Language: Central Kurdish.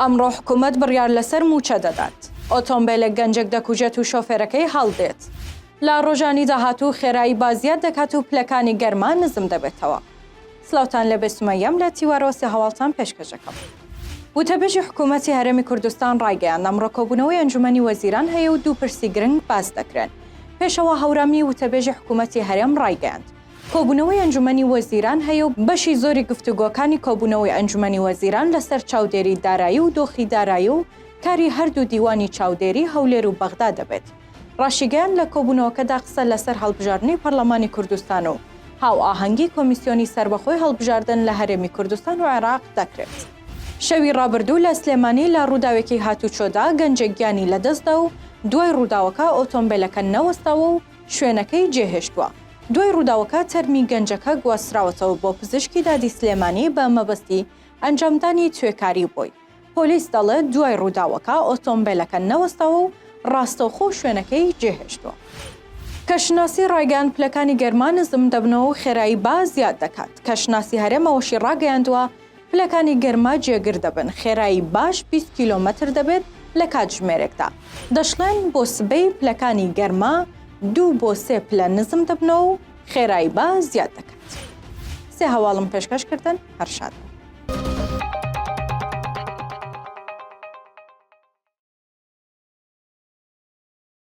ئەمڕۆ حکوومەت بڕیار لەسەر موچە دەدات. ئۆتۆمبیلێک گەنجێک دەکوژێت و شۆفێرەکەی هەڵدێت. لە ڕۆژانی داهاتوو خێرایی بازیات دەکات و پلەکانی گەرمان نزم دەبێتەوە. سلااوتان لە بێسمەیەم لە تیوارۆسی هەواڵتان پێشکەشەکەم. وتەبێژی حکوومەتی هەرێمی کوردستان ڕایگەیاند ئەمڕۆ کۆبوونەوەی ئەنجومەنی وەزیران هەیە و دوو پرسی گرنگ باس دەکرێن. پێشەوە هەورامی وتەبێژی حکوومەتی هەرێم ڕایگەیاند کۆبوونەوەی ئەنجومەنی وەزیران هەیە و بەشی زۆری گفتوگۆکانی کۆبوونەوەی ئەنجومەنی وەزیران لەسەر چاودێری دارایی و دۆخی دارایی و کاری هەردوو دیوانی چاودێری هەولێر و بەغدا دەبێت. ڕاشیگەیان لە کۆبوونەوەکەدا قسە لەسەر هەڵبژاردنی پەرلەمانی کوردستان و هاو ئاهەنگی کۆمیسیۆنی سربەخۆی هەڵبژاردن لە هەرێمی کوردستان و عێراق دەکرێت. شەوی ڕابردوو لە سلێمانی لە ڕووداوێکی هاتوچۆدا گەنجێک گیانی لەدەستدا و دوای ڕووداوەکە ئۆتۆمبیلەکە نەوەستاوە و شوێنەکەی جێهێشتووە. دوای ڕووداوەکە تەرمی گەنجەکە گواستراوەتەوە بۆ پزیشکی دادی سلێمانی بە مەبەستی ئەنجامدانی توێکاری بووی. پۆلیس دەڵێت دوای ڕووداوەکە ئۆتۆمبیلەکە نەوەستاوە و ڕاستەوخۆ شوێنەکەی جێهێشتووە. کەشناسی ڕایگەیاند پلەکانی گەرمان نزم دەبنەوە و خێرایی باز زیاد دەکات. کەشناسی هەرێمەوەشی ڕاگەیاندووە پلەکانی گەرما جێگر دەبن. خێرایی باش 20 کیلۆمەتر دەبێت لە کاتژمێرێکدا. دەشڵێن بۆ سبەی پلەکانی گەرما 2 بۆ 3 پلە نزم دەبنەوە و خێرایی باز زیاد دەکات. سێ هەواڵم پێشکەشکردن هەر شاد.